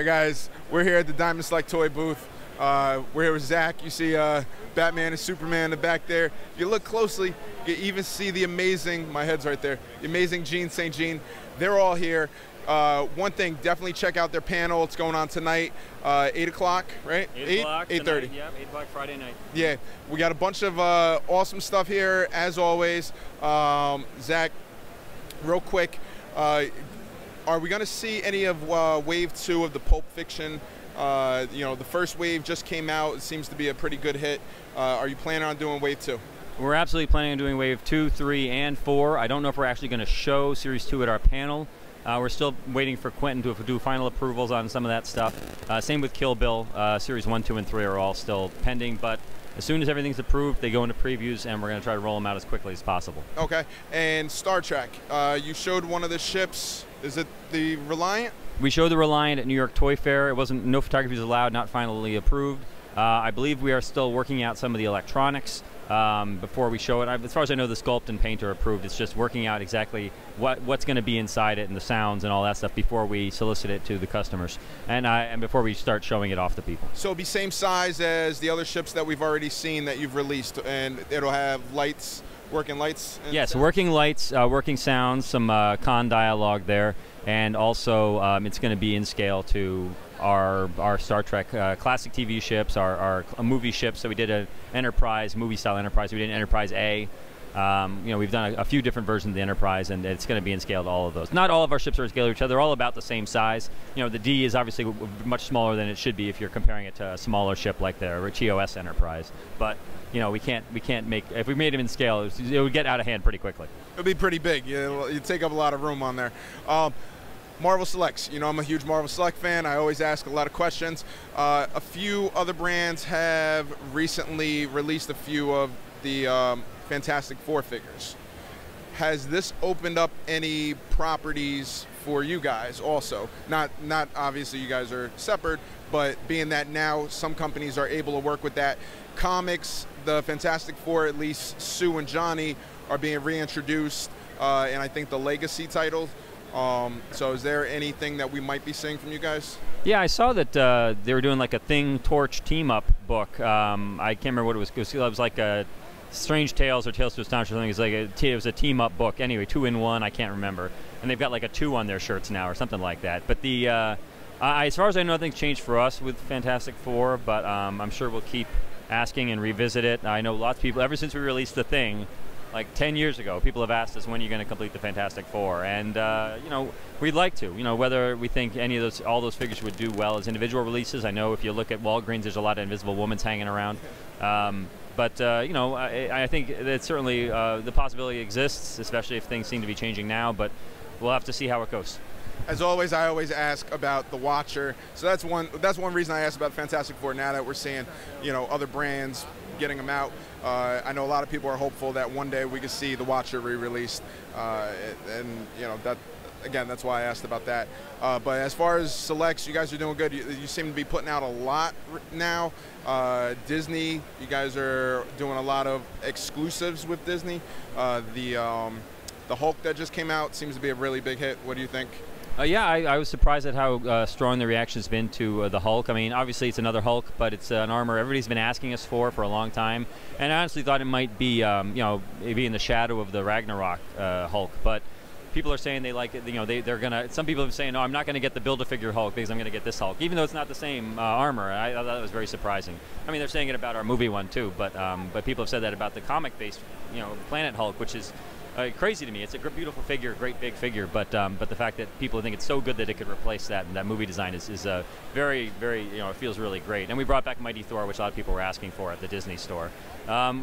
guys, we're here at the Diamond Select Toy booth. We're here with Zack. You see Batman and Superman in the back there. If you look closely, you even see the amazing, my head's right there, the amazing Jean St. Jean. They're all here. One thing, definitely check out their panel. It's going on tonight, 8 o'clock, right? 8 o'clock 8:30. Yeah, 8 o'clock Friday night. Yeah, we got a bunch of awesome stuff here, as always. Zack, real quick, are we going to see any of Wave 2 of the Pulp Fiction? You know, the first wave just came out. It seems to be a pretty good hit. Are you planning on doing Wave 2? We're absolutely planning on doing Wave 2, 3, and 4. I don't know if we're actually going to show Series 2 at our panel. We're still waiting for Quentin to do final approvals on some of that stuff. Same with Kill Bill. Series 1, 2, and 3 are all still pending, but as soon as everything's approved, they go into previews, and we're going to try to roll them out as quickly as possible. Okay. And Star Trek, you showed one of the ships. Is it the Reliant? We showed the Reliant at New York Toy Fair. It wasn't, no photography was allowed, not finally approved. I believe we are still working out some of the electronics before we show it. As far as I know, the sculpt and paint are approved. It's just working out exactly what's going to be inside it and the sounds and all that stuff before we solicit it to the customers and before we start showing it off to people. So it'll be same size as the other ships that we've already seen that you've released, and it'll have lights, working lights? Yes, working lights, working sounds, some con dialogue there, and also it's going to be in scale to our Star Trek classic TV ships, our movie ships. So we did an Enterprise, movie-style Enterprise. We did an Enterprise A. You know, we've done a few different versions of the Enterprise, and it's going to be in scale to all of those. Not all of our ships are in scale to each other. They're all about the same size. You know, the D is obviously much smaller than it should be if you're comparing it to a smaller ship like the TOS Enterprise. But you know, we can't make, if we made them in scale, it would get out of hand pretty quickly. It would be pretty big. You'd take up a lot of room on there. Marvel Selects. You know, I'm a huge Marvel Select fan. I always ask a lot of questions. A few other brands have recently released a few of the Fantastic Four figures. Has this opened up any properties for you guys also? Not obviously you guys are separate, but being that now some companies are able to work with that. Comics, the Fantastic Four, at least Sue and Johnny, are being reintroduced, and I think the Legacy titles. So is there anything that we might be seeing from you guys? Yeah, I saw that they were doing like a Thing Torch team-up book. I can't remember what it was. It was like a Strange Tales or Tales to Astonish or something. It was a team-up book. Anyway, 2-in-1, I can't remember. And they've got like a 2 on their shirts now or something like that. But the as far as I know, nothing's changed for us with Fantastic Four, but I'm sure we'll keep asking and revisit it. I know lots of people, ever since we released The Thing, like 10 years ago, people have asked us when you're going to complete the Fantastic Four, and you know, we'd like to. You know, whether we think any of those, all those figures would do well as individual releases. I know if you look at Walgreens, there's a lot of Invisible Women's hanging around, but you know, I think that certainly the possibility exists, especially if things seem to be changing now. But we'll have to see how it goes. As always, I always ask about the Watcher. So that's one reason I asked about Fantastic Four. Now that we're seeing, you know, other brands getting them out, I know a lot of people are hopeful that one day we could see the Watcher re-released, and you know, that again, that's why I asked about that. But as far as selects, you guys are doing good. You seem to be putting out a lot now. Disney, you guys are doing a lot of exclusives with Disney. The Hulk that just came out seems to be a really big hit. What do you think? Yeah, I was surprised at how strong the reaction's been to the Hulk. I mean, obviously it's another Hulk, but it's an armor everybody's been asking us for a long time. And I honestly thought it might be, you know, maybe in the shadow of the Ragnarok Hulk. But people are saying they like it. You know, they're gonna. Some people are saying, no, I'm not going to get the Build-A-Figure Hulk because I'm going to get this Hulk, even though it's not the same armor. I thought that was very surprising. I mean, they're saying it about our movie one too, but people have said that about the comic-based, you know, Planet Hulk, which is crazy to me. It's a beautiful figure, great big figure, but the fact that people think it's so good that it could replace that, and that movie design is very, very, you know, it feels really great. And we brought back Mighty Thor, which a lot of people were asking for at the Disney store.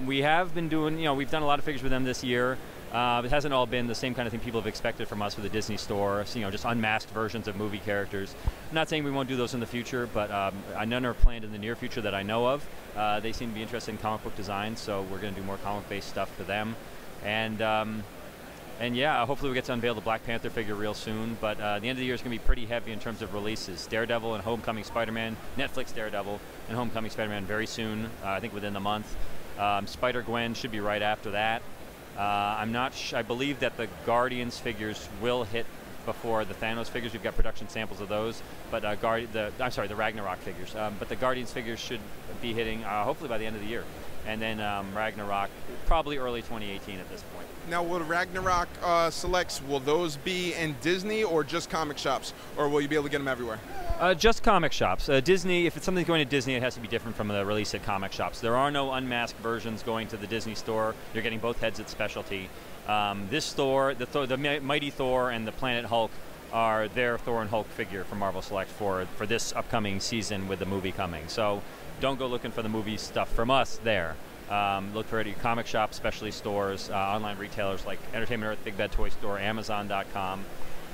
We have been doing, you know, we've done a lot of figures with them this year. It hasn't all been the same kind of thing people have expected from us for the Disney store, so, you know, just unmasked versions of movie characters. I'm not saying we won't do those in the future, but none are planned in the near future that I know of. They seem to be interested in comic book design, so we're going to do more comic-based stuff for them. And yeah, hopefully we get to unveil the Black Panther figure real soon, but the end of the year is going to be pretty heavy in terms of releases. Daredevil and Homecoming Spider-Man, Netflix Daredevil and Homecoming Spider-Man very soon, I think within the month. Spider-Gwen should be right after that. I believe that the Guardians figures will hit before the Thanos figures. We've got production samples of those, but the Ragnarok figures. But the Guardians figures should be hitting hopefully by the end of the year, and then Ragnarok probably early 2018 at this point. Now, will Ragnarok selects, will those be in Disney or just comic shops, or will you be able to get them everywhere? Just comic shops. Disney, if it's something going to Disney, it has to be different from the release at comic shops. There are no unmasked versions going to the Disney store. You're getting both heads at specialty. This store, the Mighty Thor and the Planet Hulk are their Thor and Hulk figure from Marvel Select for this upcoming season with the movie coming. So don't go looking for the movie stuff from us there. Look for it at comic shops, specialty stores, online retailers like Entertainment Earth, Big Bad Toy Store, Amazon.com.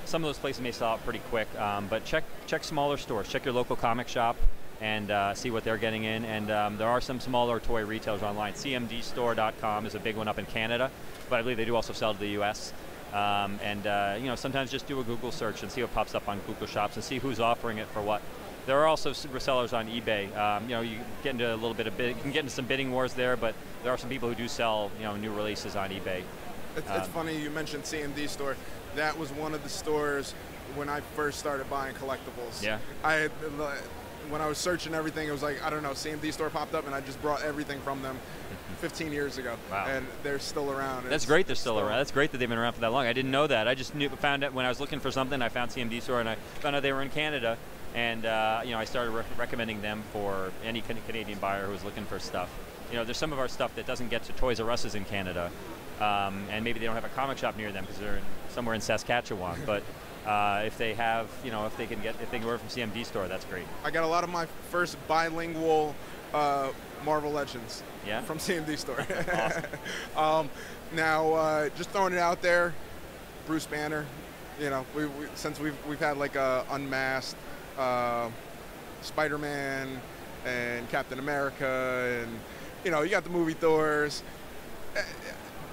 Some of those places may sell out pretty quick, but check smaller stores. Check your local comic shop and see what they're getting in. And there are some smaller toy retailers online. CMDstore.com is a big one up in Canada, but I believe they do also sell to the U.S. Sometimes just do a Google search and see what pops up on Google Shops and see who's offering it for what. There are also resellers on eBay. You get into a little bit of you can get into some bidding wars there, but there are some people who do sell new releases on eBay. It's funny you mentioned CMD store. That was one of the stores when I first started buying collectibles. Yeah. When I was searching everything, it was like, I don't know, CMD store popped up and I just brought everything from them 15 years ago. Wow. And they're still around. That's great they're still around. That's great that they've been around for that long. I didn't know that. I just found out when I was looking for something, I found CMD store and I found out they were in Canada. And I started recommending them for any Canadian buyer who was looking for stuff. There's some of our stuff that doesn't get to Toys R Us in Canada. And maybe they don't have a comic shop near them because they're somewhere in Saskatchewan. But if they have, if they can order from CMD store, that's great. I got a lot of my first bilingual Marvel Legends from CMD store. Awesome. Now, just throwing it out there, Bruce Banner. Since we've had like a unmasked Spider-Man and Captain America, and you got the movie Thors.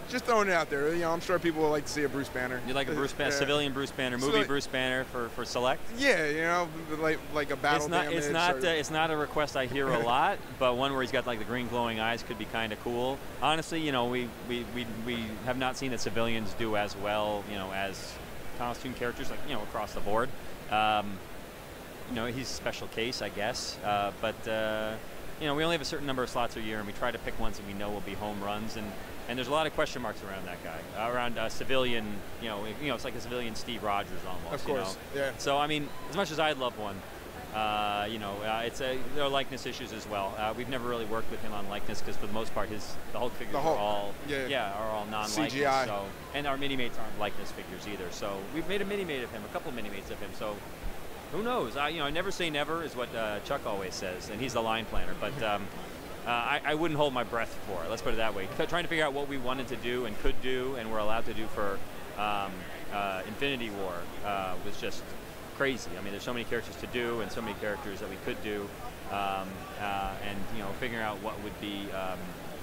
Just throwing it out there. I'm sure people would like to see a Bruce Banner. You like a Bruce Banner, civilian Bruce Banner, movie Bruce Banner for Select? Yeah, like a battle damage. It's not a request I hear a lot, but one where he's got like the green glowing eyes could be kind of cool. Honestly, we have not seen that civilians do as well, as costume characters, like across the board. He's a special case, I guess, but we only have a certain number of slots a year, and we try to pick ones that we know will be home runs, and there's a lot of question marks around that guy, around civilian. It's like a civilian Steve Rogers almost. Of course, yeah. So I mean, as much as I'd love one, there are likeness issues as well. We've never really worked with him on likeness because for the most part, the Hulk figures are all non-likeness. CGI. So, and our mini-mates aren't likeness figures either. So we've made a mini-mate of him, a couple of mini-mates of him. So who knows? I never say never is what Chuck always says, and he's the line planner. But I wouldn't hold my breath for it. Let's put it that way. Trying to figure out what we wanted to do and could do and were allowed to do for Infinity War was just crazy. I mean, there's so many characters to do and so many characters that we could do, and figuring out what would be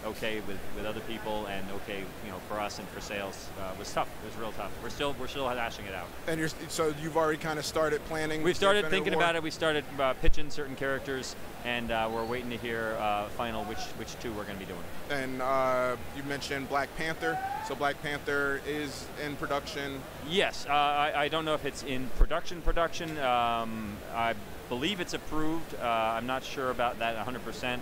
okay with other people and okay, for us and for sales was tough. It was real tough. We're still hashing it out. And so you've already kind of started planning. We've started thinking about it. We started pitching certain characters, and we're waiting to hear final which two we're going to be doing. And you mentioned Black Panther. So Black Panther is in production. Yes, I don't know if it's in production. I believe it's approved. I'm not sure about that 100%.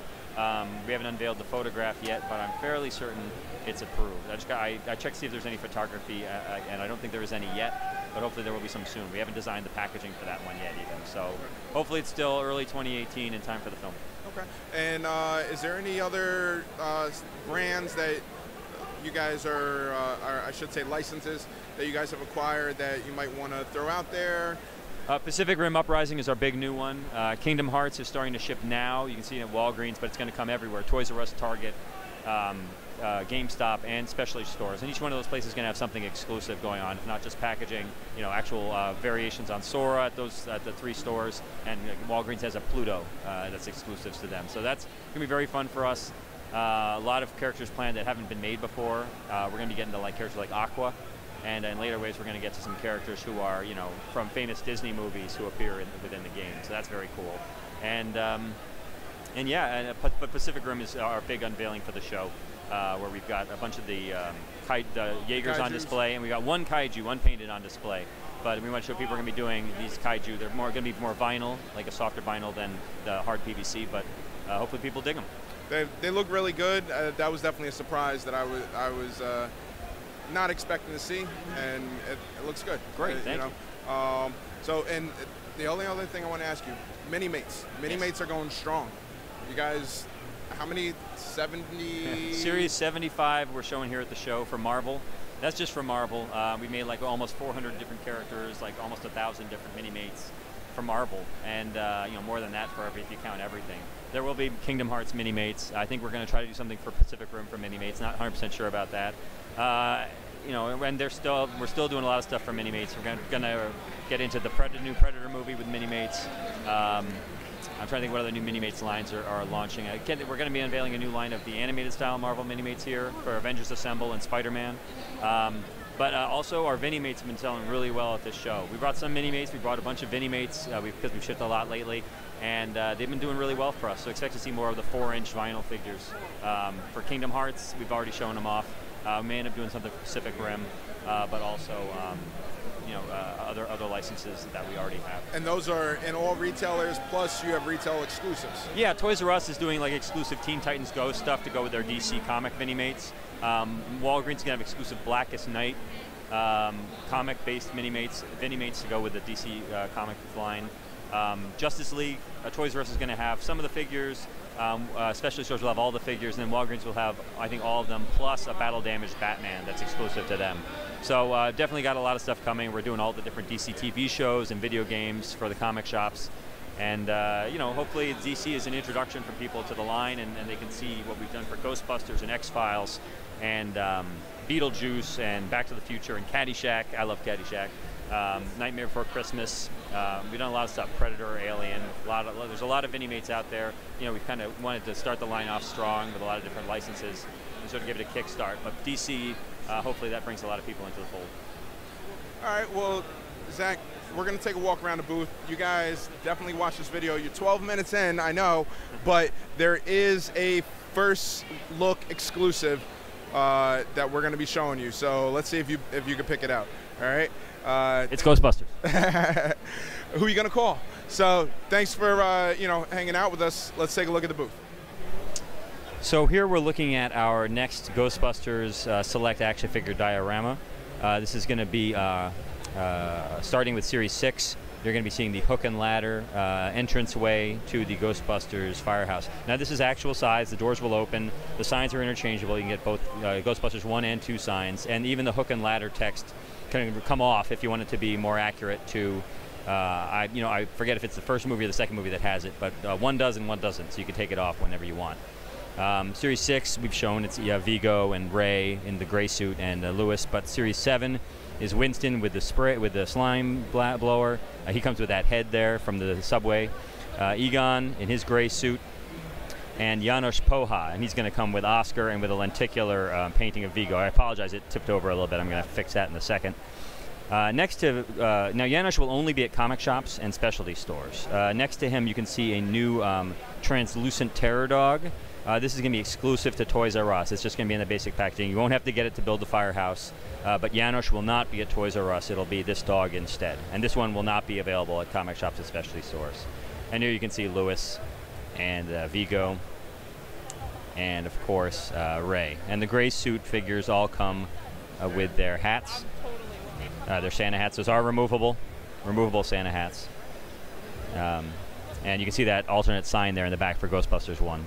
We haven't unveiled the photograph yet, but I'm fairly certain it's approved. I checked to see if there's any photography, and I don't think there is any yet, but hopefully there will be some soon. We haven't designed the packaging for that one yet even, so hopefully it's still early 2018 in time for the film. Okay. And is there any other brands that you guys are, I should say licenses, that you guys have acquired that you might want to throw out there? Pacific Rim Uprising is our big new one. Kingdom Hearts is starting to ship now. You can see it at Walgreens, but it's going to come everywhere. Toys R Us, Target, GameStop, and specialty stores. And each one of those places is going to have something exclusive going on, if not just packaging, actual variations on Sora at the 3 stores. And Walgreens has a Pluto that's exclusive to them. So that's going to be very fun for us. A lot of characters planned that haven't been made before. We're going to be getting to characters like Aqua. And in later waves, we're going to get to some characters who are, from famous Disney movies who appear within the game. So that's very cool. But Pacific Rim is our big unveiling for the show, where we've got a bunch of the Jaegers on display, and we got one kaiju unpainted on display. but we want to show people are going to be doing these kaiju. They're going to be more vinyl, like a softer vinyl than the hard PVC, but hopefully people dig them. They look really good. That was definitely a surprise that I was not expecting to see, and it looks good. Great, thank you. So, and the only other thing I want to ask you, mini-mates. Mini-mates are going strong. You guys, how many? 70? Series 75 we're showing here at the show for Marvel. That's just for Marvel. We made like almost 400 different characters, like almost 1,000 different mini-mates for Marvel, and you know, more than that for if you count everything. There will be Kingdom Hearts mini-mates. I think we're going to try to do something for Pacific Rim for mini-mates. Not 100% sure about that. You know, and we're still doing a lot of stuff for mini-mates. We're going to get into the new Predator movie with mini-mates. I'm trying to think what other new mini-mates lines are launching. We're going to be unveiling a new line of the animated style Marvel mini-mates here for Avengers Assemble and Spider-Man. But also our Vini-mates have been selling really well at this show. We brought some mini-mates. We brought a bunch of Vini-mates because we've shipped a lot lately. And they've been doing really well for us. So expect to see more of the 4-inch vinyl figures. For Kingdom Hearts, we've already shown them off. We may end up doing something for Pacific Rim, but also you know, other licenses that we already have. And those are in all retailers, plus you have retail exclusives. Yeah, Toys R Us is doing like exclusive Teen Titans Go stuff to go with their DC comic Vini-mates. Walgreens is going to have exclusive Blackest Night comic-based Vini-mates to go with the DC comic line. Justice League, Toys R Us is going to have some of the figures. Specialty stores will have all the figures, and then Walgreens will have, I think, all of them, plus a Battle Damaged Batman that's exclusive to them. So definitely got a lot of stuff coming. We're doing all the different DC TV shows and video games for the comic shops. And you know, hopefully DC is an introduction for people to the line, and they can see what we've done for Ghostbusters and X-Files and Beetlejuice and Back to the Future and Caddyshack. I love Caddyshack. Nightmare Before Christmas. We've done a lot of stuff. Predator, Alien. There's a lot of Vini-mates out there. You know, we kind of wanted to start the line off strong with a lot of different licenses and sort of give it a kickstart. But DC, hopefully that brings a lot of people into the fold. All right. Well, Zach, we're going to take a walk around the booth. You guys definitely watch this video. You're 12 minutes in, I know, but there is a first look exclusive that we're going to be showing you. So let's see if you can pick it out. All right. It's Ghostbusters. Who are you going to call? So thanks for you know, hanging out with us. Let's take a look at the booth. So here we're looking at our next Ghostbusters Select action figure diorama. This is going to be starting with Series 6. You're going to be seeing the hook and ladder entranceway to the Ghostbusters firehouse. Now this is actual size. The doors will open. The signs are interchangeable. You can get both Ghostbusters 1 and 2 signs, and even the hook and ladder text can come off if you want it to be more accurate to. I forget if it's the first movie or the second movie that has it, but one does and one doesn't, so you can take it off whenever you want. Series 6 we've shown it's Vigo and Ray in the gray suit and Lewis, but Series 7 is Winston with the slime blower. He comes with that head there from the subway. Egon in his gray suit, and Janos Poha, and he's going to come with Oscar and with a lenticular painting of Vigo. I apologize, it tipped over a little bit. I'm going to fix that in a second. Next to now, Janos will only be at comic shops and specialty stores. Next to him, you can see a new translucent terror dog. This is going to be exclusive to Toys R Us. It's just going to be in the basic packaging. You won't have to get it to build the firehouse, but Janos will not be at Toys R Us. It'll be this dog instead. And this one will not be available at comic shops and specialty stores. And here you can see Lewis and Vigo, and of course Ray. And the gray suit figures all come with their hats. Their Santa hats. Those are removable Santa hats. And you can see that alternate sign there in the back for Ghostbusters 1.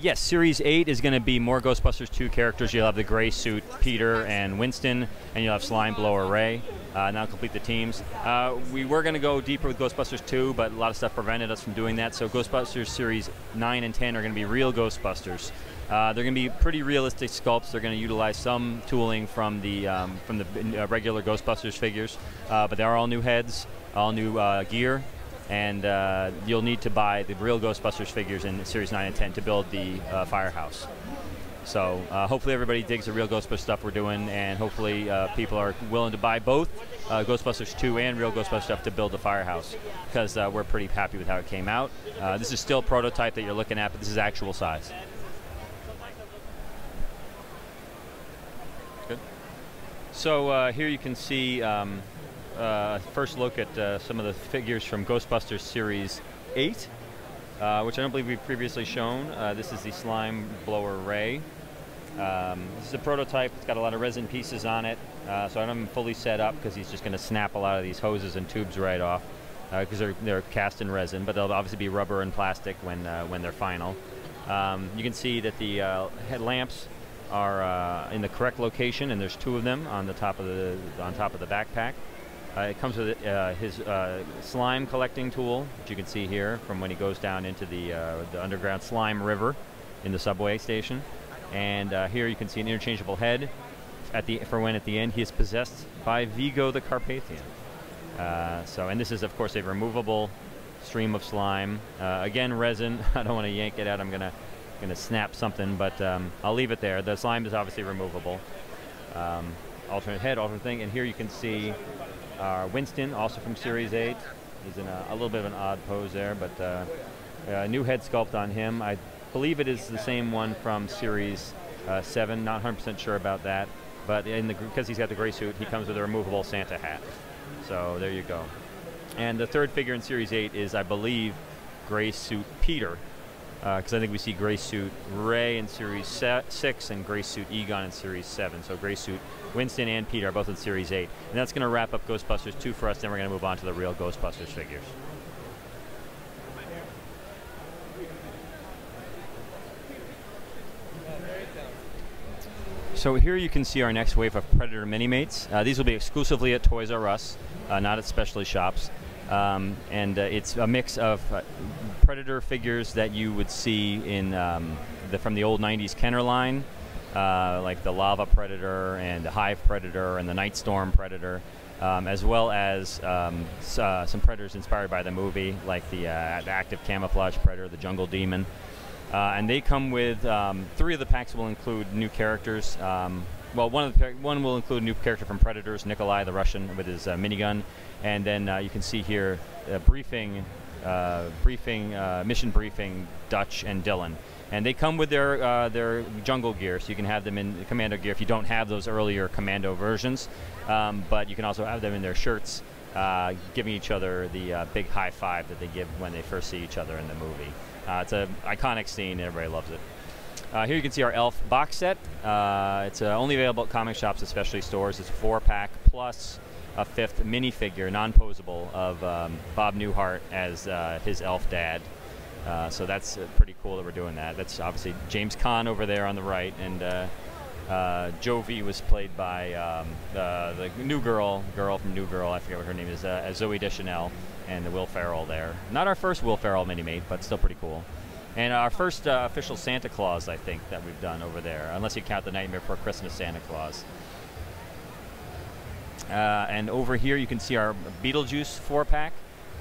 Yes, Series 8 is going to be more Ghostbusters 2 characters. You'll have the gray suit Peter and Winston, and you'll have Slime Blower Ray. Now complete the teams. We were going to go deeper with Ghostbusters 2, but a lot of stuff prevented us from doing that. So Ghostbusters Series 9 and 10 are going to be real Ghostbusters. They're going to be pretty realistic sculpts. They're going to utilize some tooling from the regular Ghostbusters figures, but they are all new heads, all new gear. And you'll need to buy the real Ghostbusters figures in Series 9 and 10 to build the firehouse. So hopefully everybody digs the real Ghostbusters stuff we're doing, and hopefully people are willing to buy both Ghostbusters 2 and real Ghostbusters stuff to build the firehouse, because we're pretty happy with how it came out. This is still prototype that you're looking at, but this is actual size. So here you can see first look at some of the figures from Ghostbusters Series 8, which I don't believe we've previously shown. This is the Slime Blower Ray. This is a prototype. It's got a lot of resin pieces on it, so I don't have him fully set up because he's just going to snap a lot of these hoses and tubes right off because they're cast in resin, but they'll obviously be rubber and plastic when they're final. You can see that the headlamps are in the correct location, and there's 2 of them on the top of the backpack. It comes with his slime collecting tool, which you can see here from when he goes down into the underground slime river in the subway station. And here you can see an interchangeable head for when at the end he is possessed by Vigo the Carpathian. And this is of course a removable stream of slime. Again, resin. I don't want to yank it out. I'm gonna snap something, but I'll leave it there. The slime is obviously removable. Alternate head, alternate thing, and here you can see Winston, also from Series 8. He's in a little bit of an odd pose there, but new head sculpt on him. I believe it is the same one from Series 7. Not 100% sure about that, but because he's got the gray suit, he comes with a removable Santa hat. So there you go. And the third figure in Series 8 is, I believe, gray suit Peter, because I think we see gray suit Ray in Series 6 and gray suit Egon in Series 7. So gray suit Winston and Peter are both in Series 8. And that's going to wrap up Ghostbusters 2 for us. Then we're going to move on to the real Ghostbusters figures. So here you can see our next wave of Predator Mini-Mates. These will be exclusively at Toys R Us, not at specialty shops. It's a mix of Predator figures that you would see in from the old 90s Kenner line, like the Lava Predator and the Hive Predator and the Night Storm Predator, as well as some Predators inspired by the movie, like the Active Camouflage Predator, the Jungle Demon. And they come with 3 of the packs will include new characters. Well, one will include a new character from Predators, Nikolai the Russian with his minigun, and then you can see here mission briefing Dutch and Dylan, and they come with their jungle gear, so you can have them in commando gear if you don't have those earlier commando versions, but you can also have them in their shirts, giving each other the big high five that they give when they first see each other in the movie. It's an iconic scene, everybody loves it. Here you can see our Elf box set. It's only available at comic shops, especially stores. It's a 4-pack plus a 5th minifigure, non-posable, of Bob Newhart as his elf dad. So that's pretty cool that we're doing that. That's obviously James Caan over there on the right, and Jovi was played by the new girl from New Girl. I forget what her name is, Zooey Deschanel, and the Will Ferrell there. Not our first Will Ferrell mini-mate, but still pretty cool. And our first official Santa Claus, I think, that we've done over there, unless you count the Nightmare Before Christmas Santa Claus. And over here you can see our Beetlejuice 4-pack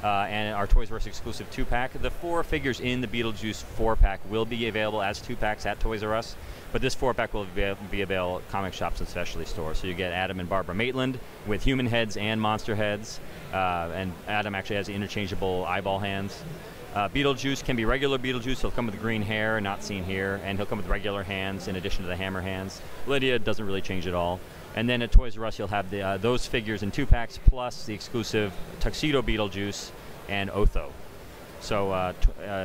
and our Toys R Us exclusive 2-pack. The 4 figures in the Beetlejuice 4-pack will be available as 2-packs at Toys R Us, but this 4-pack will be available at comic shops and specialty stores. So you get Adam and Barbara Maitland with human heads and monster heads, and Adam actually has interchangeable eyeball hands. Beetlejuice can be regular Beetlejuice. He'll come with green hair, not seen here, and he'll come with regular hands in addition to the hammer hands. Lydia doesn't really change at all. And then at Toys R Us, you'll have those figures in 2-packs plus the exclusive Tuxedo Beetlejuice and Otho. So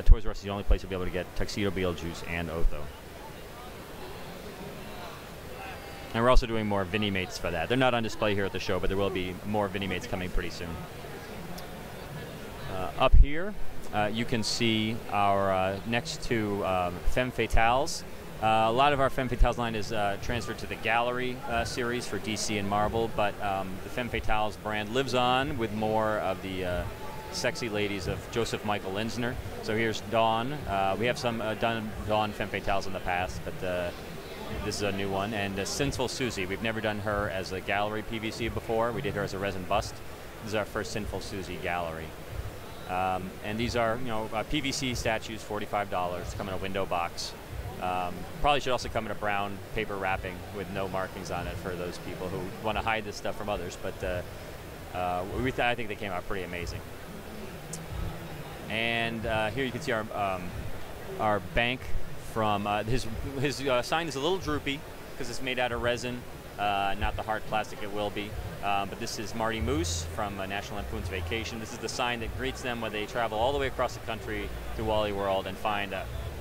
Toys R Us is the only place you'll be able to get Tuxedo Beetlejuice and Otho. And we're also doing more Vini-Mates for that. They're not on display here at the show, but there will be more Vini-Mates coming pretty soon. Up here, you can see our next 2 Femme Fatales. A lot of our Femme Fatales line is transferred to the Gallery series for DC and Marvel, but the Femme Fatales brand lives on with more of the sexy ladies of Joseph Michael Linsner. So here's Dawn. We have some done Dawn Femme Fatales in the past, but this is a new one. And Sinful Susie. We've never done her as a Gallery PVC before. We did her as a resin bust. This is our first Sinful Susie Gallery. And these are, PVC statues, $45, come in a window box. Probably should also come in a brown paper wrapping with no markings on it for those people who want to hide this stuff from others, but I think they came out pretty amazing. And here you can see our bank from his sign is a little droopy because it's made out of resin. not the hard plastic it will be. But this is Marty Moose from National Lampoon's Vacation. This is the sign that greets them when they travel all the way across the country to Wally World and find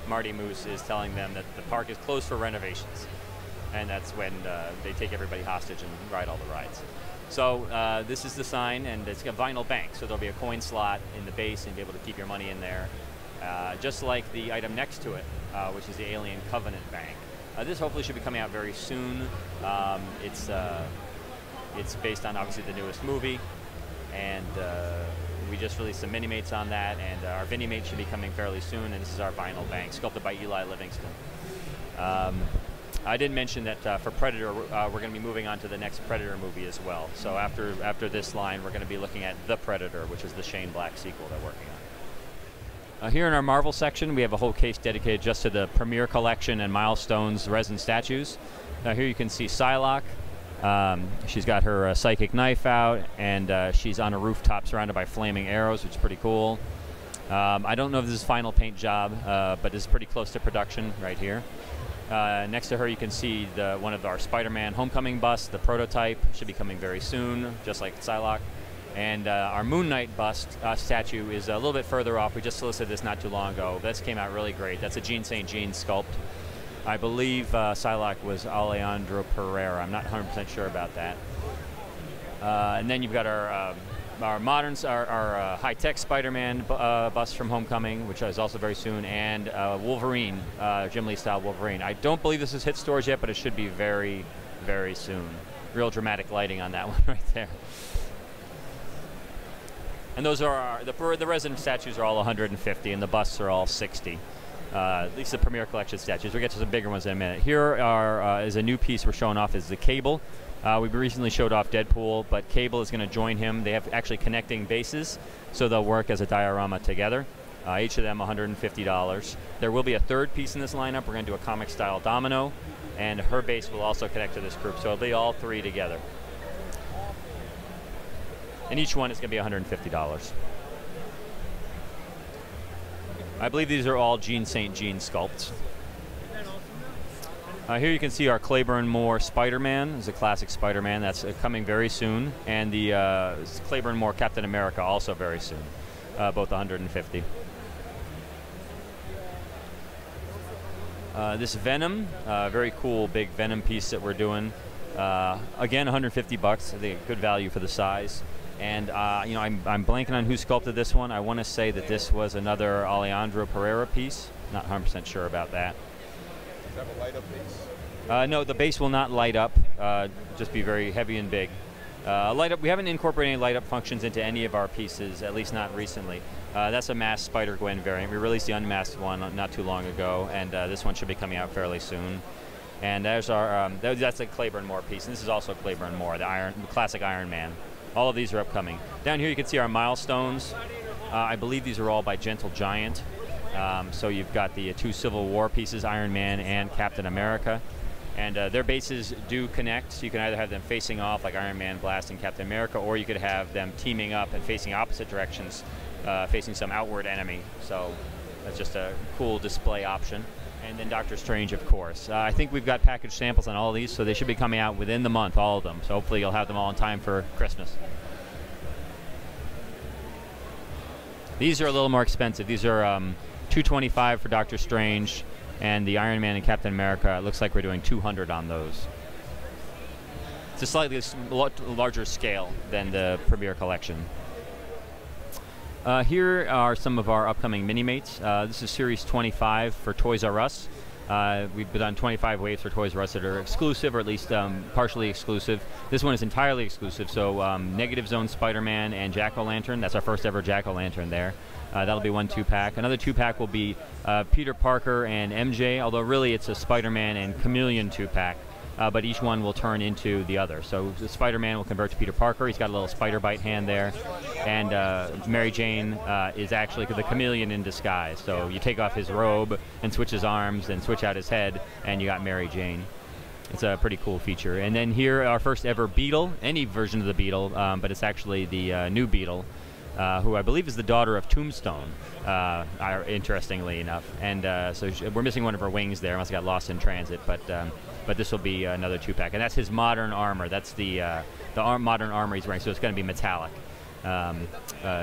Marty Moose is telling them that the park is closed for renovations. And that's when they take everybody hostage and ride all the rides. So this is the sign, and it's a vinyl bank, so there'll be a coin slot in the base and be able to keep your money in there. Just like the item next to it, which is the Alien Covenant bank. This hopefully should be coming out very soon. It's based on obviously the newest movie, and we just released some mini-mates on that, and our mini-mate should be coming fairly soon, and this is our vinyl bank, sculpted by Eli Livingston. I did mention that for Predator, we're going to be moving on to the next Predator movie as well. So after this line, we're going to be looking at The Predator, which is the Shane Black sequel they're working on. Here in our Marvel section, we have a whole case dedicated just to the Premier Collection and Milestones resin statues. Here you can see Psylocke. She's got her psychic knife out, and she's on a rooftop surrounded by flaming arrows, which is pretty cool. I don't know if this is final paint job, but it's pretty close to production right here. Next to her, you can see one of our Spider-Man Homecoming busts. The prototype should be coming very soon, just like Psylocke. And our Moon Knight bust statue is a little bit further off. We just solicited this not too long ago. This came out really great. That's a Jean St. Jean sculpt. I believe Psylocke was Alejandro Pereira. I'm not 100% sure about that. And then you've got our moderns, our high-tech Spider-Man bust from Homecoming, which is also very soon, and Wolverine, Jim Lee-style Wolverine. I don't believe this has hit stores yet, but it should be very, very soon. Real dramatic lighting on that one right there. And those are the resident statues are all 150, and the busts are all 60. At least the Premier Collection statues. We'll get to some bigger ones in a minute. Here is a new piece we're showing off is the Cable. We recently showed off Deadpool, but Cable is going to join him. They have actually connecting bases, so they'll work as a diorama together. Each of them $150. There will be a third piece in this lineup. We're going to do a comic-style domino, and her base will also connect to this group, so it'll be all three together. And each one is going to be $150. I believe these are all Jean St. Jean sculpts. Here you can see our Claiborne Moore Spider-Man. It's a classic Spider-Man that's coming very soon, and the Claiborne Moore Captain America also very soon, both 150. This Venom, very cool big Venom piece that we're doing. Again, 150 bucks. I think a good value for the size. And you know, I'm blanking on who sculpted this one. I want to say that this was another Alejandro Pereira piece. Not 100% sure about that. Does it have a light-up base? No, the base will not light up. Just be very heavy and big. Light up. We haven't incorporated any light-up functions into any of our pieces, at least not recently. That's a masked Spider-Gwen variant. We released the unmasked one not too long ago, and this one should be coming out fairly soon. And there's our that's a Claiborne Moore piece, and this is also Claiborne Moore, the classic Iron Man. All of these are upcoming. Down here you can see our milestones. I believe these are all by Gentle Giant. So you've got the two Civil War pieces, Iron Man and Captain America. And their bases do connect, so you can either have them facing off like Iron Man blasting Captain America, or you could have them teaming up and facing opposite directions, facing some outward enemy. So that's just a cool display option. And then Doctor Strange, of course. I think we've got package samples on all of these, so they should be coming out within the month, all of them. So hopefully you'll have them all in time for Christmas. These are a little more expensive. These are $225 for Doctor Strange, and the Iron Man and Captain America, it looks like we're doing $200 on those. It's a slightly larger scale than the Premier Collection. Here are some of our upcoming mini-mates. This is Series 25 for Toys R Us. We've done 25 waves for Toys R Us that are exclusive, or at least partially exclusive. This one is entirely exclusive, so Negative Zone Spider-Man and Jack-O-Lantern. That's our first ever Jack-O-Lantern there. That'll be one 2-pack. Another 2-pack will be Peter Parker and MJ, although really it's a Spider-Man and Chameleon 2-pack. But each one will turn into the other. So the Spider-Man will convert to Peter Parker. He's got a little spider bite hand there. And Mary Jane is actually the chameleon in disguise. So you take off his robe and switch his arms and switch out his head, and you got Mary Jane. It's a pretty cool feature. And then here, our first ever Beetle, any version of the Beetle, but it's actually the new Beetle, who I believe is the daughter of Tombstone, interestingly enough. And so we're missing one of her wings there. Must have got lost in transit. But but this will be another 2-pack, and that's his modern armor. That's the modern armor he's wearing, so it's going to be metallic,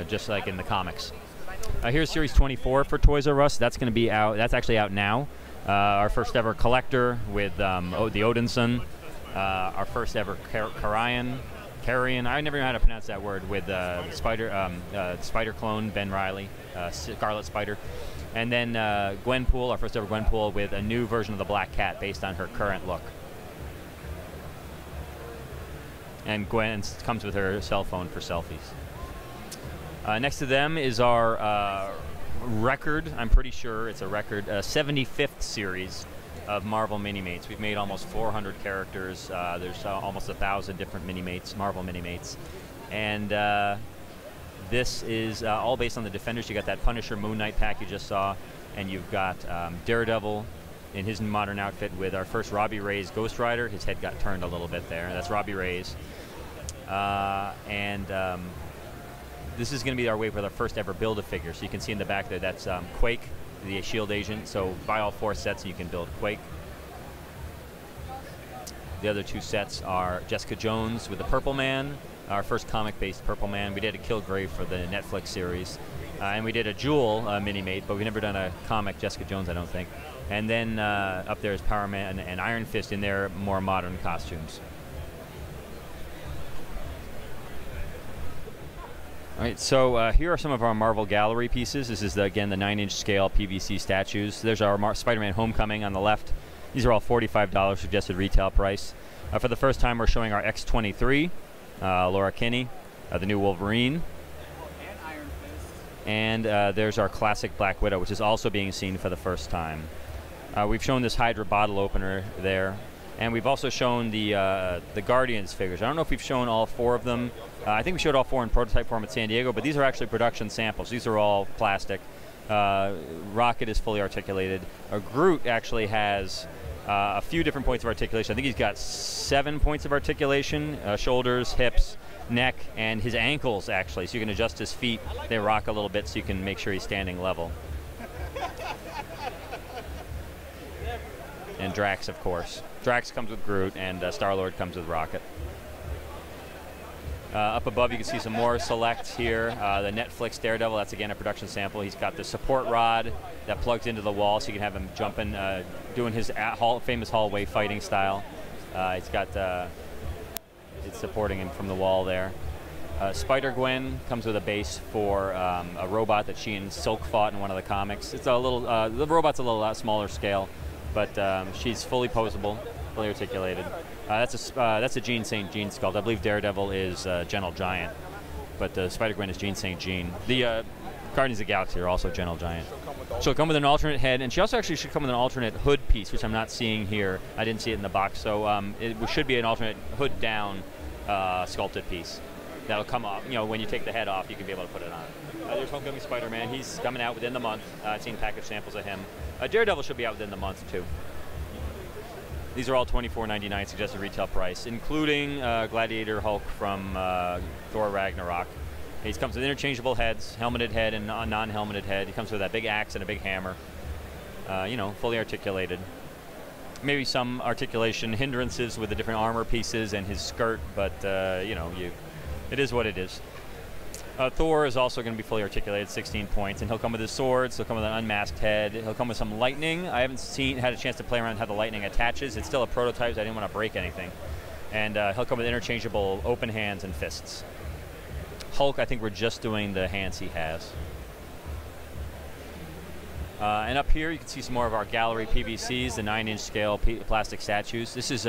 just like in the comics. Here's Series 24 for Toys R Us. That's going to be out. That's actually out now. Our first ever collector with the Odinson. Our first ever Carrion. I never know how to pronounce that word, with Spider clone Ben Reilly, Scarlet Spider. And then Gwenpool, our first ever Gwenpool, with a new version of the Black Cat based on her current look. And Gwen comes with her cell phone for selfies. Next to them is our record, I'm pretty sure it's a record, 75th series of Marvel Minimates. We've made almost 400 characters. There's almost 1,000 different Minimates, Marvel Minimates. And this is all based on the Defenders. You got that Punisher Moon Knight pack you just saw, and you've got Daredevil in his modern outfit with our first Robbie Reyes Ghost Rider. His head got turned a little bit there. That's Robbie Reyes. This is going to be our way for the first ever Build-A-Figure. So you can see in the back there, that's Quake, the S.H.I.E.L.D. agent. So buy all 4 sets and you can build Quake. The other 2 sets are Jessica Jones with the Purple Man, our first comic-based Purple Man. We did a Killgrave for the Netflix series. And we did a Jewel Minimate, but we've never done a comic Jessica Jones, I don't think. And then up there is Power Man and Iron Fist in their more modern costumes. All right, so here are some of our Marvel Gallery pieces. This is, again, the 9-inch scale PVC statues. There's our Spider-Man Homecoming on the left. These are all $45 suggested retail price. For the first time, we're showing our X-23, Laura Kinney, the new Wolverine. And Iron Fist. And there's our classic Black Widow, which is also being seen for the first time. We've shown this Hydra bottle opener there. And we've also shown the Guardians figures. I don't know if we've shown all 4 of them. I think we showed all 4 in prototype form at San Diego, but these are actually production samples. These are all plastic. Rocket is fully articulated. Groot actually has a few different points of articulation. I think he's got 7 points of articulation, shoulders, hips, neck, and his ankles, actually. So you can adjust his feet. They rock a little bit so you can make sure he's standing level. And Drax, of course. Drax comes with Groot, and Star-Lord comes with Rocket. Up above, you can see some more selects here. The Netflix Daredevil, that's again a production sample. He's got the support rod that plugs into the wall, so you can have him jumping, doing his famous hallway fighting style. It's got it's supporting him from the wall there. Spider-Gwen comes with a base for a robot that she and Silk fought in one of the comics. It's a little, the robot's a little smaller scale, but she's fully posable, fully articulated. That's a Jean St. Jean sculpt. I believe Daredevil is Gentle Giant, but Spider-Gwen is Jean St. Jean. The Guardians of the Galaxy are also Gentle Giant. She'll come with an alternate head, and she also actually should come with an alternate hood piece, which I'm not seeing here. I didn't see it in the box, so it should be an alternate hood down sculpted piece. That'll come off, you know, when you take the head off, you can be able to put it on. There's Homecoming Spider-Man. He's coming out within the month. I've seen package samples of him. Daredevil should be out within the month, too. These are all $24.99 suggested retail price, including Gladiator Hulk from Thor Ragnarok. He comes with interchangeable heads, helmeted head and non-helmeted head. He comes with that big axe and a big hammer. You know, fully articulated. Maybe some articulation hindrances with the different armor pieces and his skirt, but you know, it is what it is. Thor is also going to be fully articulated, 16 points, and he'll come with his swords. He'll come with an unmasked head. He'll come with some lightning. I haven't had a chance to play around with how the lightning attaches. It's still a prototype, so I didn't want to break anything. And he'll come with interchangeable open hands and fists. Hulk, I think we're just doing the hands he has. And up here, you can see some more of our gallery PVCs, the 9-inch scale plastic statues. This is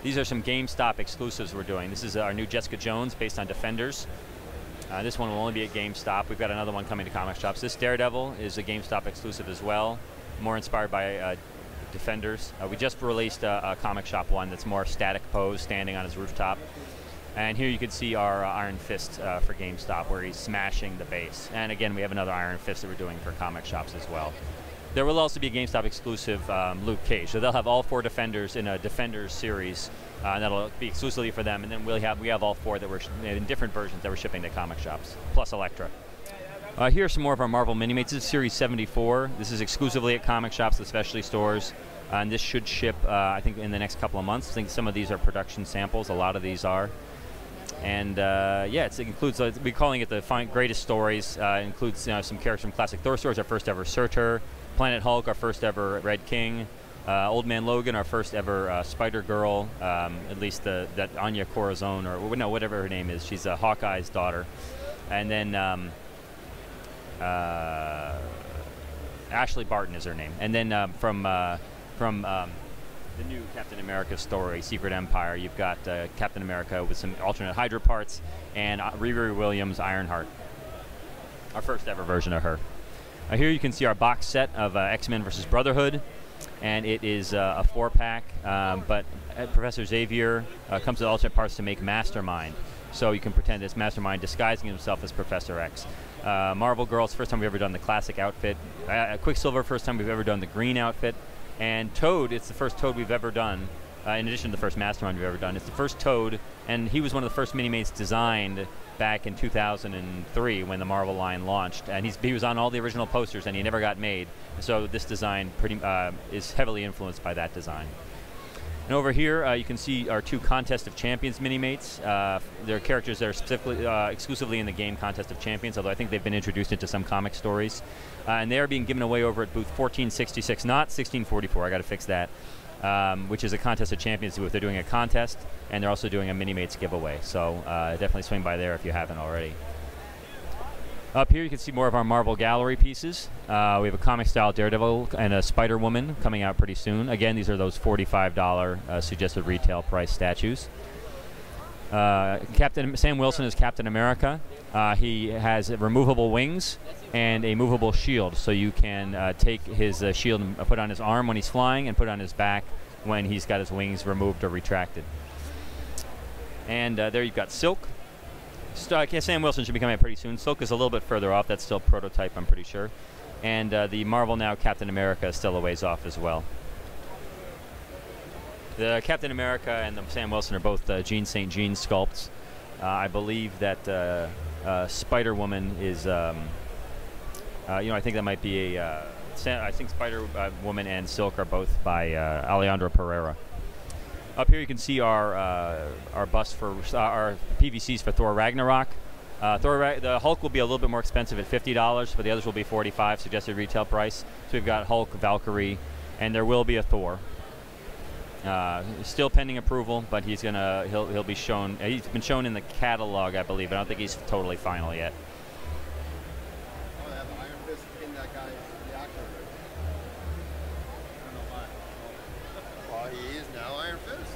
these are some GameStop exclusives we're doing. This is our new Jessica Jones based on Defenders. This one will only be at GameStop. We've got another one coming to comic shops. This Daredevil is a GameStop exclusive as well, more inspired by Defenders. We just released a comic shop one that's more static pose, standing on his rooftop. And here you can see our Iron Fist for GameStop, where he's smashing the base. And again, we have another Iron Fist that we're doing for comic shops as well. There will also be a GameStop exclusive Luke Cage. So they'll have all 4 Defenders in a Defenders series, and that'll be exclusively for them. And then we have all 4 that we're in different versions that we're shipping to comic shops, plus Elektra. Here's some more of our Marvel Minimates. This is Series 74. This is exclusively at comic shops, especially stores. and this should ship, I think, in the next couple of months. I think some of these are production samples. A lot of these are. And yeah, it includes, we're calling it the greatest stories. It includes some characters from classic Thor stories, our first ever Surtur, Planet Hulk, our first ever Red King, Old Man Logan, our first ever Spider-Girl, at least that Anya Corazon, or no, whatever her name is. She's Hawkeye's daughter. And then Ashley Barton is her name. And then from the new Captain America story, Secret Empire, you've got Captain America with some alternate Hydra parts, and Riri Williams' Ironheart, our first ever version of her. Here you can see our box set of X-Men vs. Brotherhood, and it is a 4-pack, but Professor Xavier comes with alternate parts to make Mastermind, so you can pretend it's Mastermind disguising himself as Professor X. Marvel Girls, first time we've ever done the classic outfit. Quicksilver, first time we've ever done the green outfit. And Toad, it's the first Toad we've ever done, in addition to the first Mastermind we've ever done. It's the first Toad, and he was one of the first mini-mates designed back in 2003 when the Marvel line launched. And he was on all the original posters, and he never got made. So this design is heavily influenced by that design. And over here, you can see our 2 Contest of Champions mini-mates. They're characters that are specifically, exclusively in the game Contest of Champions, although I think they've been introduced into some comic stories. And they are being given away over at booth 1466, not 1644, I got to fix that, which is a Contest of Champions booth. They're doing a contest, and they're also doing a mini-mates giveaway. So definitely swing by there if you haven't already. Up here you can see more of our Marvel Gallery pieces. We have a comic-style Daredevil and a Spider-Woman coming out pretty soon. Again, these are those $45 suggested retail price statues. Sam Wilson is Captain America. He has removable wings and a movable shield, so you can take his shield and put on his arm when he's flying and put on his back when he's got his wings removed or retracted. And there you've got Silk. Sam Wilson should be coming out pretty soon. Silk is a little bit further off. That's still prototype, I'm pretty sure. And the Marvel Now Captain America is still a ways off as well. The Captain America and the Sam Wilson are both Jean St. Jean sculpts. I believe that Spider-Woman is, I think that might be I think Spider-Woman and Silk are both by Alejandro Pereira. Up here you can see our bust for our PVCs for Thor Ragnarok. The Hulk will be a little bit more expensive at $50, but the others will be $45, suggested retail price. So we've got Hulk, Valkyrie, and there will be a Thor. Still pending approval, but he'll be shown. He's been shown in the catalog, I believe. I don't think he's totally final yet. Oh, they have the Iron Fist in that guy, the actor. I don't know why. Well, he is now Iron Fist.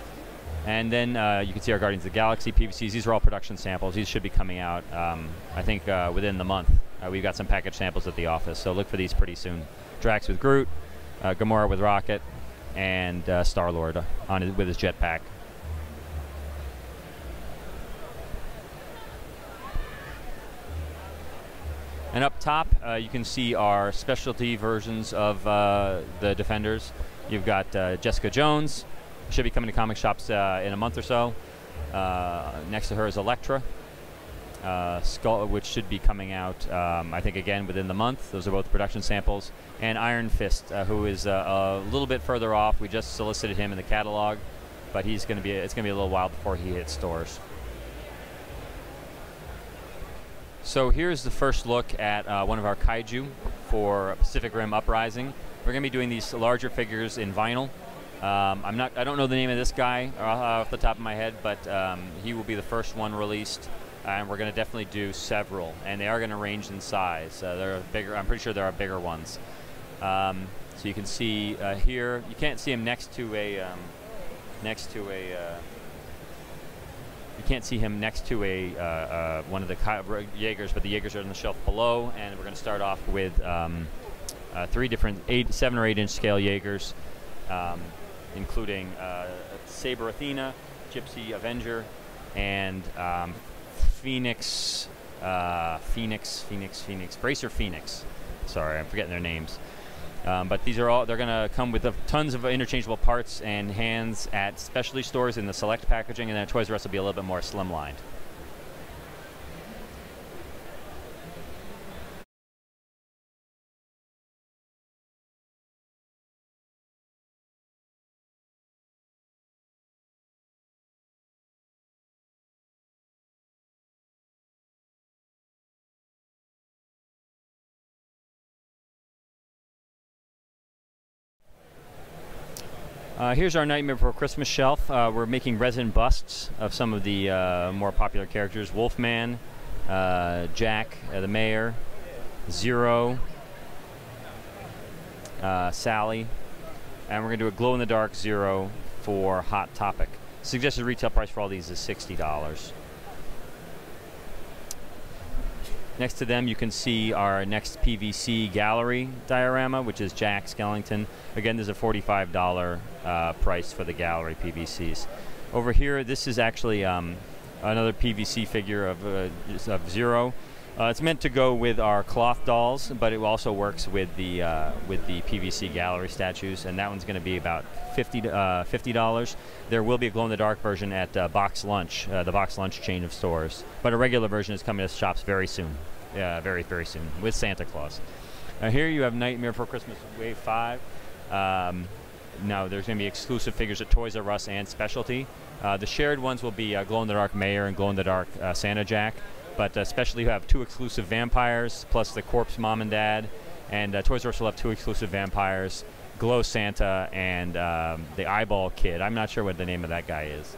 And then you can see our Guardians of the Galaxy PVCs. These are all production samples. These should be coming out, I think, within the month. We've got some package samples at the office, so look for these pretty soon. Drax with Groot, Gamora with Rocket, and Star-Lord with his jetpack. And up top, you can see our specialty versions of the Defenders. You've got Jessica Jones. Should be coming to comic shops in a month or so. Next to her is Elektra, Skull, which should be coming out, I think, again within the month. Those are both production samples. And Iron Fist, who is a little bit further off. We just solicited him in the catalog, but it's going to be a little while before he hits stores. So here's the first look at one of our kaiju for Pacific Rim Uprising. We're going to be doing these larger figures in vinyl. I don't know the name of this guy off the top of my head, but he will be the first one released, and we're going to definitely do several, and they are going to range in size. They're bigger. I'm pretty sure there are bigger ones. So you can see here. You can't see him next to a. You can't see him next to a one of the Jaegers, but the Jaegers are on the shelf below, and we're going to start off with 3 different 7 or 8 inch scale Jaegers. Including Saber Athena, Gypsy Avenger, and Bracer Phoenix. Sorry, I'm forgetting their names. But these are they're going to come with tons of interchangeable parts and hands at specialty stores in the select packaging, and then Toys R Us will be a little bit more slimlined. Here's our Nightmare Before Christmas shelf. We're making resin busts of some of the more popular characters. Wolfman, Jack, the Mayor, Zero, Sally, and we're going to do a glow-in-the-dark Zero for Hot Topic. Suggested retail price for all these is $60. Next to them, you can see our next PVC gallery diorama, which is Jack Skellington. Again, there's a $45 price for the gallery PVCs. Over here, this is actually another PVC figure of Zero. It's meant to go with our cloth dolls, but it also works with the PVC gallery statues, and that one's going to be about $50. There will be a glow-in-the-dark version at Box Lunch, the Box Lunch chain of stores, but a regular version is coming to shops very soon. Yeah, very, very soon, with Santa Claus. Here you have Nightmare Before Christmas Wave 5. Now, there's going to be exclusive figures at Toys R Us and Specialty. The shared ones will be glow-in-the-dark Mayor and glow-in-the-dark Santa Jack. But especially you have 2 exclusive vampires, plus the Corpse Mom and Dad. And Toys R Us will have 2 exclusive vampires, Glow Santa, and the Eyeball Kid. I'm not sure what the name of that guy is.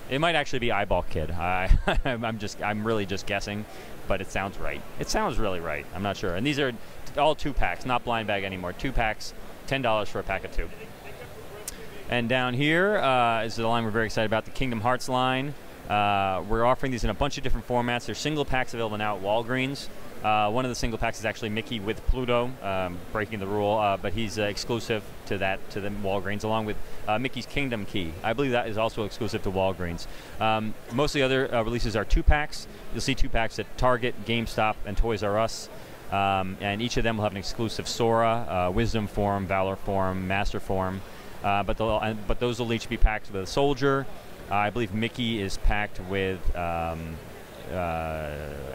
It might actually be Eyeball Kid. I'm really just guessing, but it sounds right. It sounds really right. I'm not sure. And these are all 2-packs, not blind bag anymore. 2 packs, $10 for a pack of 2. And down here is the line we're very excited about, the Kingdom Hearts line. We're offering these in a bunch of different formats. There's single packs available now at Walgreens. One of the single packs is actually Mickey with Pluto, breaking the rule, but he's exclusive to the Walgreens, along with Mickey's Kingdom Key. I believe that is also exclusive to Walgreens. Most of the other releases are 2 packs. You'll see 2 packs at Target, GameStop, and Toys R Us. And each of them will have an exclusive Sora, Wisdom form, Valor form, Master form. But those will each be packed with a Soldier. I believe Mickey is packed with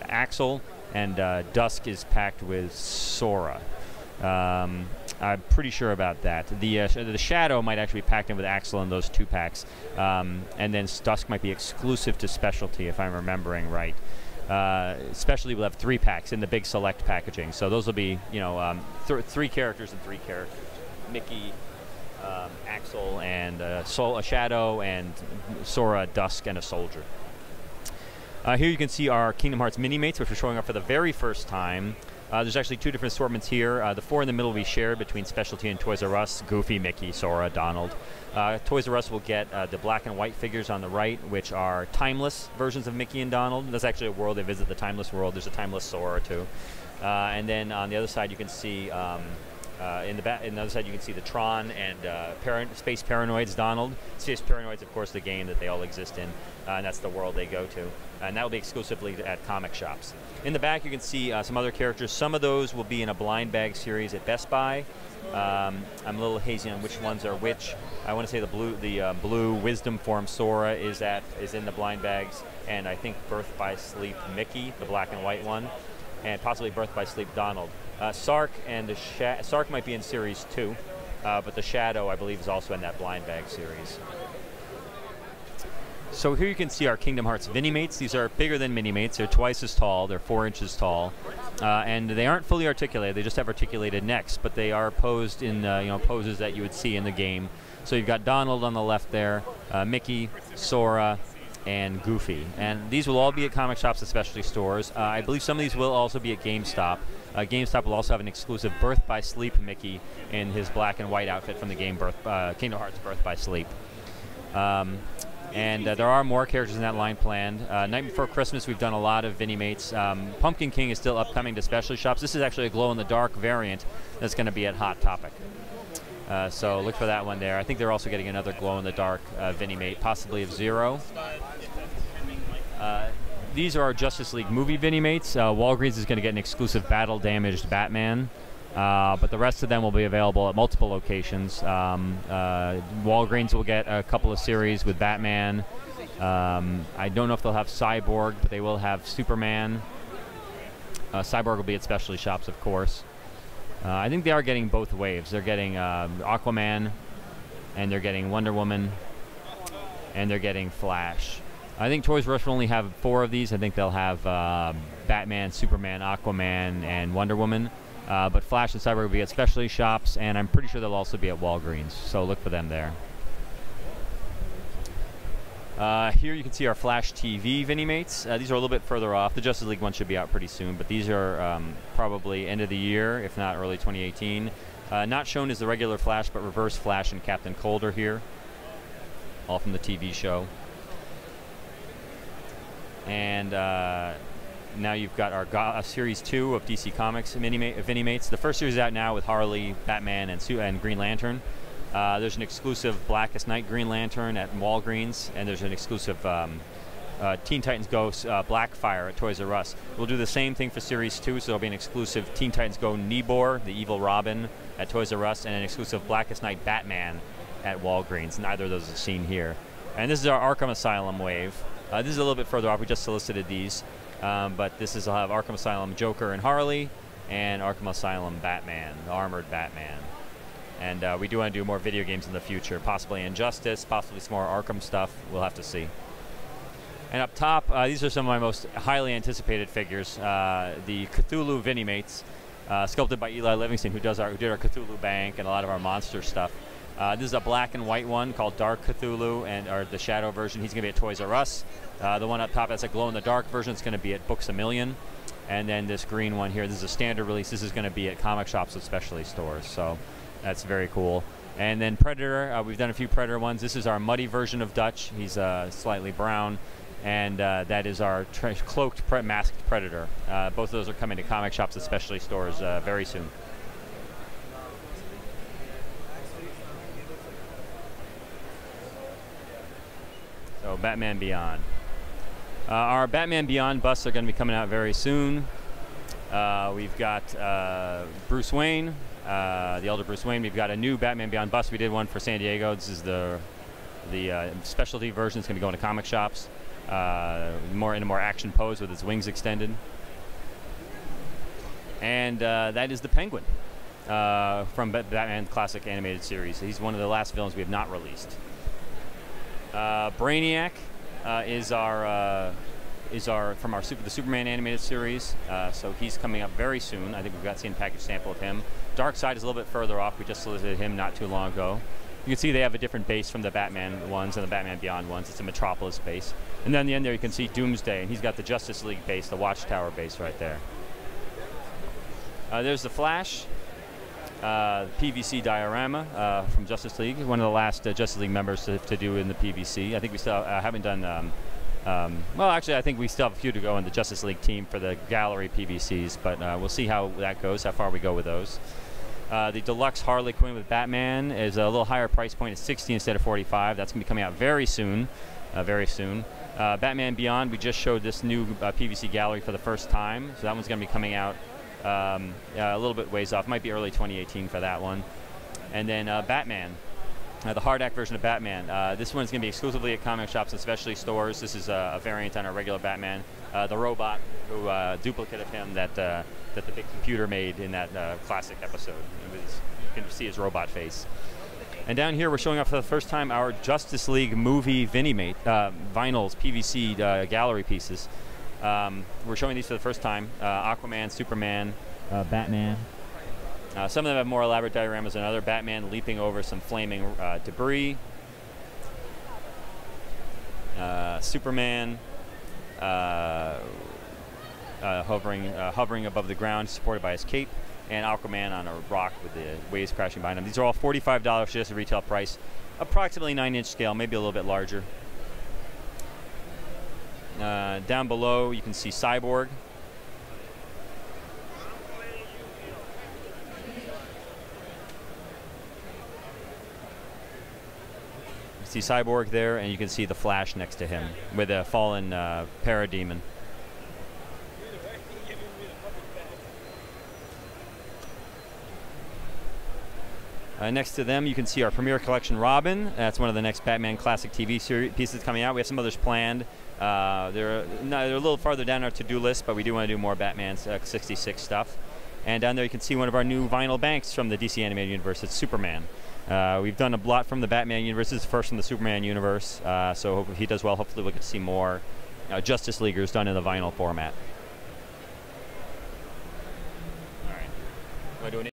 Axel, and Dusk is packed with Sora. I'm pretty sure about that. The Shadow might actually be packed in with Axel in those 2 packs, and then Dusk might be exclusive to Specialty, if I'm remembering right. Specialty will have 3 packs in the big select packaging, so those will be 3 characters and 3 characters. Mickey, Axel, and a Shadow, and Sora, Dusk, and a Soldier. Here you can see our Kingdom Hearts Mini-Mates, which we're showing up for the very first time. There's actually 2 different assortments here. The 4 in the middle will be shared between Specialty and Toys R Us: Goofy, Mickey, Sora, Donald. Toys R Us will get the black and white figures on the right, which are timeless versions of Mickey and Donald. That's actually a world they visit, the timeless world. There's a timeless Sora, too. And then on the other side, you can see in the other side, you can see the Tron and Space Paranoids Donald. Space Paranoids, of course, the game that they all exist in, and that's the world they go to. And that will be exclusively at comic shops. In the back, you can see some other characters. Some of those will be in a blind bag series at Best Buy. I'm a little hazy on which ones are which. I want to say the blue Wisdom form Sora is in the blind bags, and I think Birth by Sleep Mickey, the black and white one, and possibly Birth by Sleep Donald. Sark and Sark might be in Series 2, but the Shadow, I believe, is also in that blind bag series. So here you can see our Kingdom Hearts Mini-Mates. These are bigger than Mini-Mates. They're twice as tall. They're 4 inches tall. And they aren't fully articulated. They just have articulated necks, but they are posed in poses that you would see in the game. So you've got Donald on the left there, Mickey, Sora, and Goofy. And these will all be at comic shops and specialty stores. I believe some of these will also be at GameStop. GameStop will also have an exclusive Birth by Sleep Mickey in his black and white outfit from the game Kingdom Hearts Birth by Sleep. And there are more characters in that line planned. Night Before Christmas, we've done a lot of Mini-Mates. Pumpkin King is still upcoming to specialty shops. This is actually a glow-in-the-dark variant that's going to be at Hot Topic. So look for that one there. I think they're also getting another glow-in-the-dark Mini-Mate, possibly of Zero. These are our Justice League movie Mini-Mates. Walgreens is going to get an exclusive battle-damaged Batman. But the rest of them will be available at multiple locations. Walgreens will get a couple of series with Batman. I don't know if they'll have Cyborg, but they will have Superman. Cyborg will be at specialty shops, of course. I think they are getting both waves. They're getting Aquaman, and they're getting Wonder Woman, and they're getting Flash. I think Toys R Us will only have 4 of these. I think they'll have Batman, Superman, Aquaman, and Wonder Woman. But Flash and Cyborg will be at specialty shops, and I'm pretty sure they'll also be at Walgreens, so look for them there. Here you can see our Flash TV Vinimates. These are a little bit further off. The Justice League one should be out pretty soon, but these are probably end of the year, if not early 2018. Not shown is the regular Flash, but Reverse Flash and Captain Cold are here, all from the TV show. And now you've got our Series 2 of DC Comics Vinimates. The first series is out now with Harley, Batman, and Green Lantern. There's an exclusive Blackest Night Green Lantern at Walgreens, and there's an exclusive Teen Titans Go Blackfire at Toys R Us. We'll do the same thing for Series 2, so there'll be an exclusive Teen Titans Go Nebor, the Evil Robin, at Toys R Us, and an exclusive Blackest Night Batman at Walgreens. Neither of those are seen here. And this is our Arkham Asylum wave. This is a little bit further off. We just solicited these. But this is, I'll have Arkham Asylum Joker and Harley, and Arkham Asylum Batman, the armored Batman. And we do want to do more video games in the future, possibly Injustice, possibly some more Arkham stuff. We'll have to see. And up top, these are some of my most highly anticipated figures. The Cthulhu Vinimates, sculpted by Eli Livingston, who did our Cthulhu Bank and a lot of our monster stuff. This is a black and white one called Dark Cthulhu, or the Shadow version. He's going to be at Toys R Us. The one up top, that's a glow-in-the-dark version. It's going to be at Books A Million. And then this green one here, this is a standard release. This is going to be at comic shops with specialty stores. So that's very cool. And then Predator, we've done a few Predator ones. This is our muddy version of Dutch. He's slightly brown. And that is our cloaked masked Predator. Both of those are coming to comic shops with specialty stores very soon. So Batman Beyond. Our Batman Beyond busts are going to be coming out very soon. We've got Bruce Wayne, the elder Bruce Wayne. We've got a new Batman Beyond bust. We did one for San Diego. This is the specialty version. It's going to be going to comic shops. In a more action pose with its wings extended. And that is the Penguin from Batman Classic Animated Series. He's one of the last villains we have not released. Brainiac is our from the Superman animated series. So he's coming up very soon. I think we've got seen a package sample of him. Darkseid is a little bit further off. We just solicited him not too long ago. You can see they have a different base from the Batman ones and the Batman Beyond ones. It's a Metropolis base. And then in the end there you can see Doomsday, and he's got the Justice League base, the Watchtower base right there. There's the Flash, PVC diorama from Justice League, one of the last Justice League members to do in the PVC. I think we still haven't done, well actually I think we still have a few to go in the Justice League team for the gallery PVCs, but we'll see how that goes, how far we go with those. The deluxe Harley Quinn with Batman is a little higher price point. It's $60 instead of $45. That's going to be coming out very soon. Batman Beyond, we just showed this new PVC gallery for the first time. So that one's going to be coming out a little bit ways off. Might be early 2018 for that one. And then Batman, the hard-act version of Batman. This one's going to be exclusively at comic shops and specialty stores. This is a variant on our regular Batman. The robot, duplicate of him that the big computer made in that classic episode. You can see his robot face. And down here, we're showing off for the first time our Justice League movie Vinimate vinyls, PVC gallery pieces. We're showing these for the first time. Aquaman, Superman, Batman. Some of them have more elaborate dioramas than other. Batman leaping over some flaming debris. Superman hovering above the ground, supported by his cape, and Aquaman on a rock with the waves crashing behind him. These are all $45 just a retail price, approximately 9-inch scale, maybe a little bit larger. Down below, you can see Cyborg. You see Cyborg there, and you can see the Flash next to him with a fallen parademon. Next to them, you can see our Premier Collection Robin. That's one of the next Batman Classic TV series pieces coming out. We have some others planned. They're a little farther down our to-do list, but we do want to do more Batman 66 stuff. And down there, you can see one of our new vinyl banks from the DC Animated Universe. It's Superman. We've done a lot from the Batman universe. This is first from the Superman universe. So if he does well, hopefully we'll get to see more Justice Leaguers done in the vinyl format. Am I doing it?